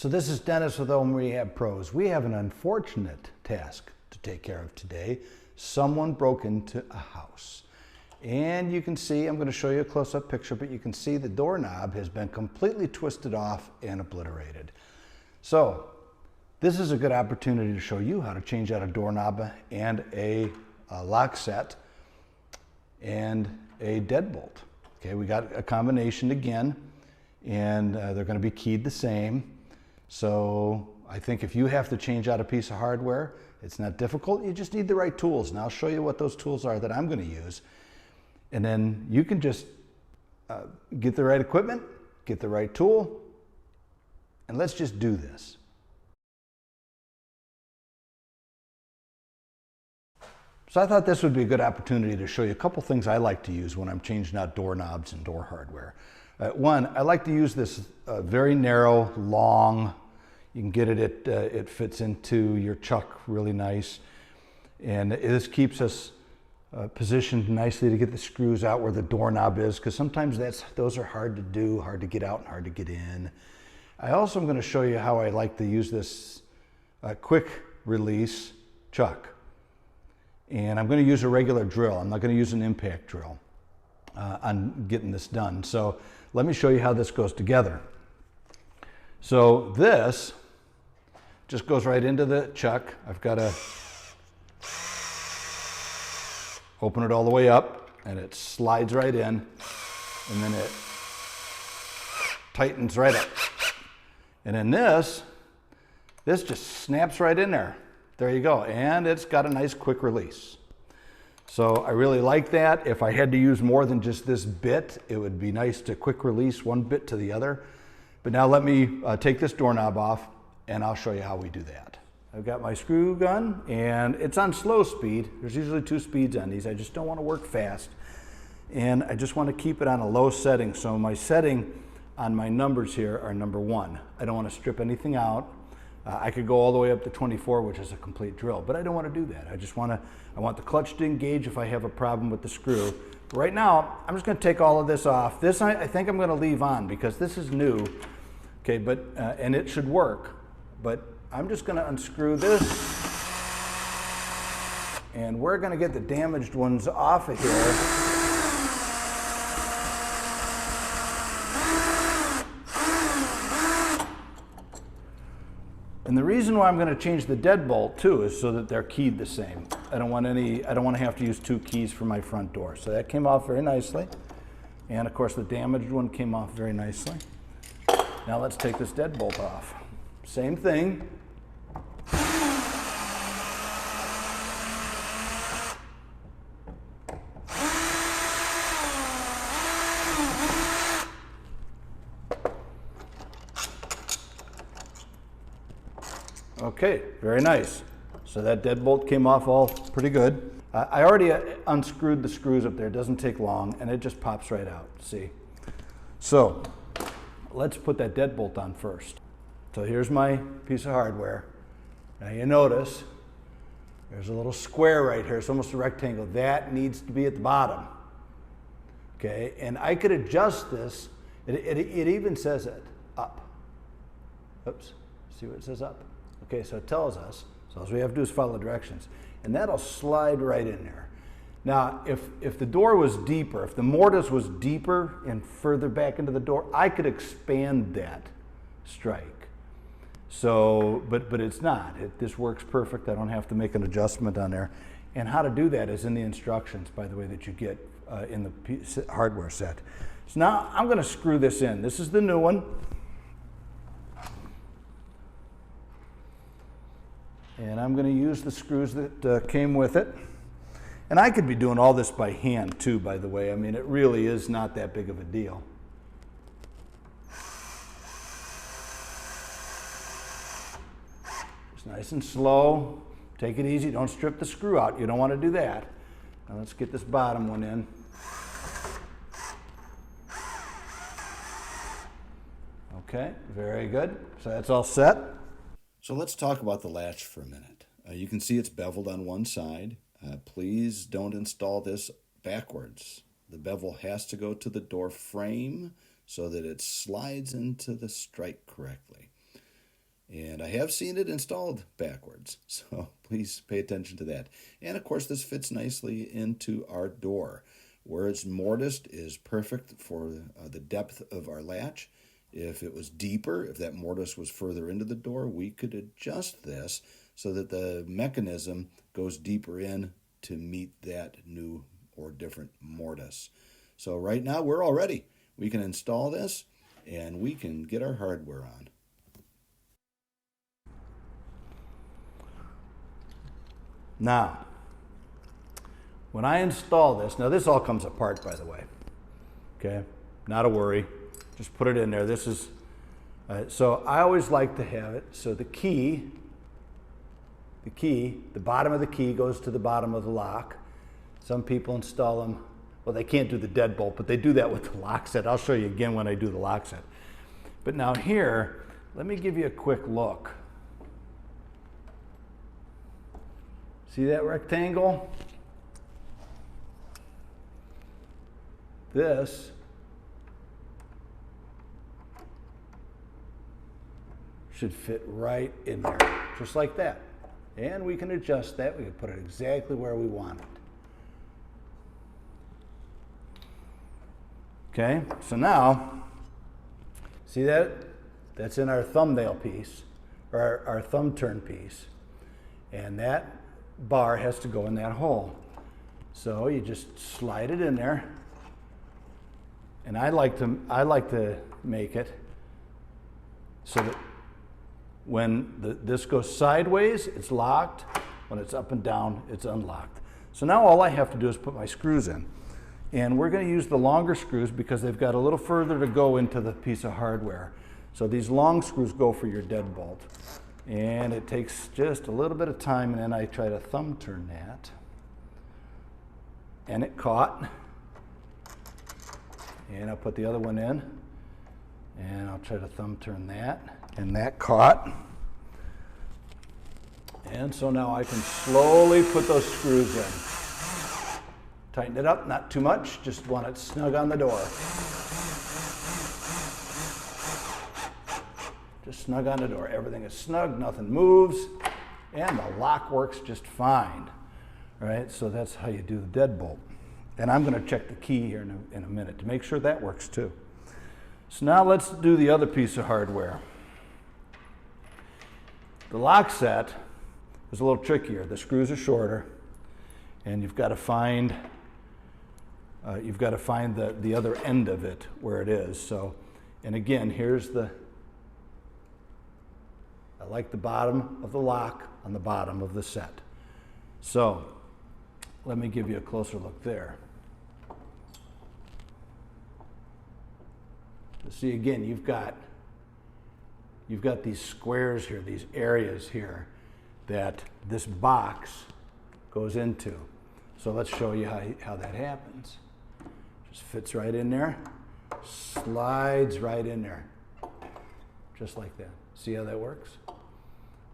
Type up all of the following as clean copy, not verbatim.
So this is Dennis with Home Rehab Pros. We have an unfortunate task to take care of today. Someone broke into a house. And you can see, I'm going to show you a close-up picture, but you can see the doorknob has been completely twisted off and obliterated. So this is a good opportunity to show you how to change out a doorknob and a lock set and a deadbolt. Okay, we got a combination again, and they're going to be keyed the same. So I think if you have to change out a piece of hardware, it's not difficult. You just need the right tools. And I'll show you what those tools are that I'm going to use. And then you can just get the right equipment, get the right tool, and let's just do this. So I thought this would be a good opportunity to show you a couple things I like to use when I'm changing out doorknobs and door hardware. One, I like to use this very narrow, long, you can get it, it fits into your chuck really nice. And this keeps us positioned nicely to get the screws out where the doorknob is, because sometimes those are hard to do, hard to get out and hard to get in. I also am going to show you how I like to use this quick release chuck. And I'm going to use a regular drill. I'm not going to use an impact drill on getting this done. So let me show you how this goes together. So this just goes right into the chuck. I've got to open it all the way up, and it slides right in, and then it tightens right up. And then this just snaps right in there. There you go, and it's got a nice quick release. So I really like that. If I had to use more than just this bit, it would be nice to quick release one bit to the other. But now let me take this doorknob off, and I'll show you how we do that. I've got my screw gun, and it's on slow speed. There's usually 2 speeds on these. I just don't want to work fast. And I just want to keep it on a low setting. So my setting on my numbers here are number 1. I don't want to strip anything out. I could go all the way up to 24, which is a complete drill, but I don't want to do that. I want the clutch to engage if I have a problem with the screw. But right now, I'm just going to take all of this off. This I think I'm going to leave on because this is new, okay, but and it should work. But I'm just going to unscrew this, and we're going to get the damaged ones off of here. And the reason why I'm going to change the deadbolt too is so that they're keyed the same. I don't want to have to use 2 keys for my front door. So that came off very nicely. And of course the damaged one came off very nicely. Now let's take this deadbolt off. Same thing. Okay, very nice. So that deadbolt came off all pretty good. I already unscrewed the screws up there. It doesn't take long, and it just pops right out, see? So let's put that deadbolt on first. So here's my piece of hardware. Now you notice there's a little square right here. It's almost a rectangle. That needs to be at the bottom. Okay, and I could adjust this. It even says it up. Oops, see what it says up? Okay, so it tells us, so all we have to do is follow the directions. And that'll slide right in there. Now, if the door was deeper, if the mortise was deeper and further back into the door, I could expand that strike. So, but it's not. This works perfect. I don't have to make an adjustment on there. And how to do that is in the instructions, by the way, that you get in the hardware set. So now I'm going to screw this in. This is the new one. And I'm going to use the screws that came with it. And I could be doing all this by hand too, by the way. I mean, it really is not that big of a deal. Just nice and slow. Take it easy. Don't strip the screw out. You don't want to do that. Now let's get this bottom one in. Okay, very good. So that's all set. So let's talk about the latch for a minute. You can see it's beveled on one side. Please don't install this backwards. The bevel has to go to the door frame so that it slides into the strike correctly. And I have seen it installed backwards, so please pay attention to that. And of course, this fits nicely into our door. Where it's mortised is perfect for the depth of our latch. If it was deeper, if that mortise was further into the door, we could adjust this so that the mechanism goes deeper in to meet that new or different mortise. So right now we're all ready. We can install this and we can get our hardware on. Now, when I install this, now this all comes apart, by the way, okay? Not a worry, just put it in there. This is, so I always like to have it, so the bottom of the key goes to the bottom of the lock. Some people install them, well, they can't do the deadbolt, but they do that with the lock set. I'll show you again when I do the lock set. But now here, let me give you a quick look. See that rectangle? This should fit right in there, just like that. And we can adjust that. We can put it exactly where we want it. Okay, so now, see that? That's in our thumbnail piece, or our thumb turn piece. And that bar has to go in that hole. So you just slide it in there. And I like to make it so that when this goes sideways, it's locked. When it's up and down, it's unlocked. So now all I have to do is put my screws in. And we're going to use the longer screws because they've got a little further to go into the piece of hardware. So these long screws go for your deadbolt. And it takes just a little bit of time, and then I try to thumb turn that. And it caught. And I'll put the other one in. And I'll try to thumb turn that. And that caught. And so now I can slowly put those screws in. Tighten it up, not too much, just want it snug on the door. Just snug on the door. Everything is snug, nothing moves, and the lock works just fine. All right, so that's how you do the deadbolt. And I'm going to check the key here in a minute to make sure that works too. So now let's do the other piece of hardware. The lock set is a little trickier. The screws are shorter, and you've got to find the other end of it where it is. So, and again, I like the bottom of the lock on the bottom of the set. So let me give you a closer look there. See, again, you've got these squares here, these areas here that this box goes into. So let's show you how that happens. Just fits right in there, slides right in there, just like that. See how that works?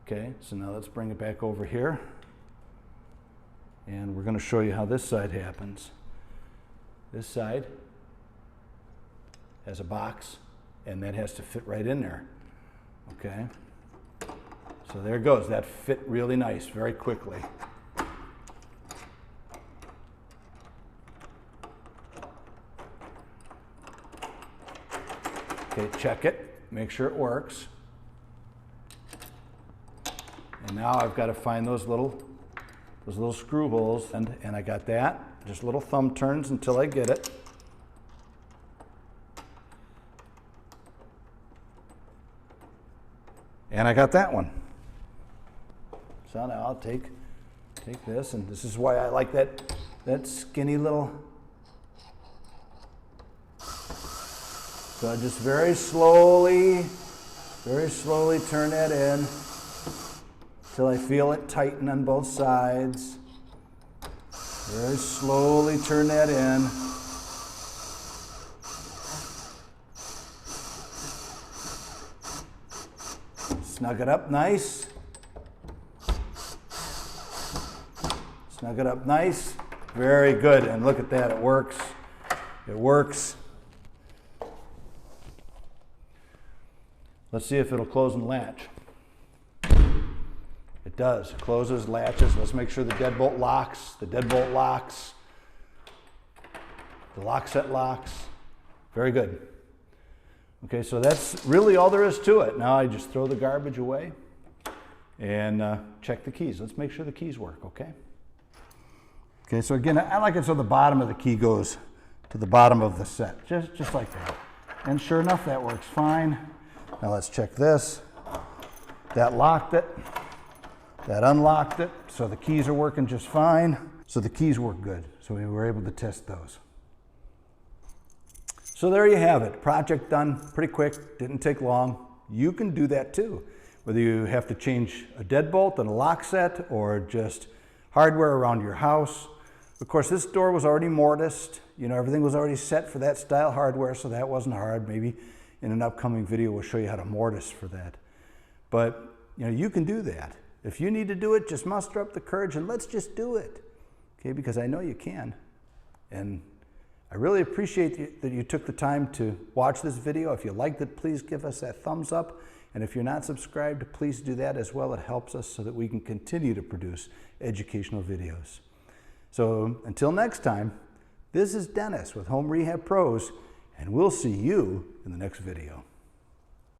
Okay, so now let's bring it back over here. And we're going to show you how this side happens. This side has a box, and that has to fit right in there. Okay, so there it goes. That fit really nice, very quickly. Okay, check it, make sure it works. And now I've got to find those little screw holes, and I got that. Just little thumb turns until I get it. And I got that one. So now I'll take this, and this is why I like that skinny little. So I just very slowly turn that in until I feel it tighten on both sides. Very slowly turn that in. Snug it up nice. Snug it up nice. Very good. And look at that, it works. It works. Let's see if it'll close and latch. does. Closes, latches. Let's make sure the deadbolt locks. The deadbolt locks. The lock set locks. Very good. Okay, so that's really all there is to it. Now I just throw the garbage away and check the keys. Let's make sure the keys work, okay? Okay, so again, I like it so the bottom of the key goes to the bottom of the set, just like that. And sure enough, that works fine. Now let's check this. That locked it. That unlocked it. So the keys are working just fine. So the keys work good. So we were able to test those. So there you have it. Project done pretty quick. Didn't take long. You can do that too. Whether you have to change a deadbolt and a lock set or just hardware around your house. Of course, this door was already mortised. You know, everything was already set for that style hardware, so that wasn't hard. Maybe in an upcoming video, we'll show you how to mortise for that. But, you know, you can do that. If you need to do it, just muster up the courage and let's just do it. Okay, because I know you can. And I really appreciate that you took the time to watch this video. If you liked it, please give us that thumbs up. And if you're not subscribed, please do that as well. It helps us so that we can continue to produce educational videos. So until next time, this is Dennis with Home Rehab Pros, and we'll see you in the next video.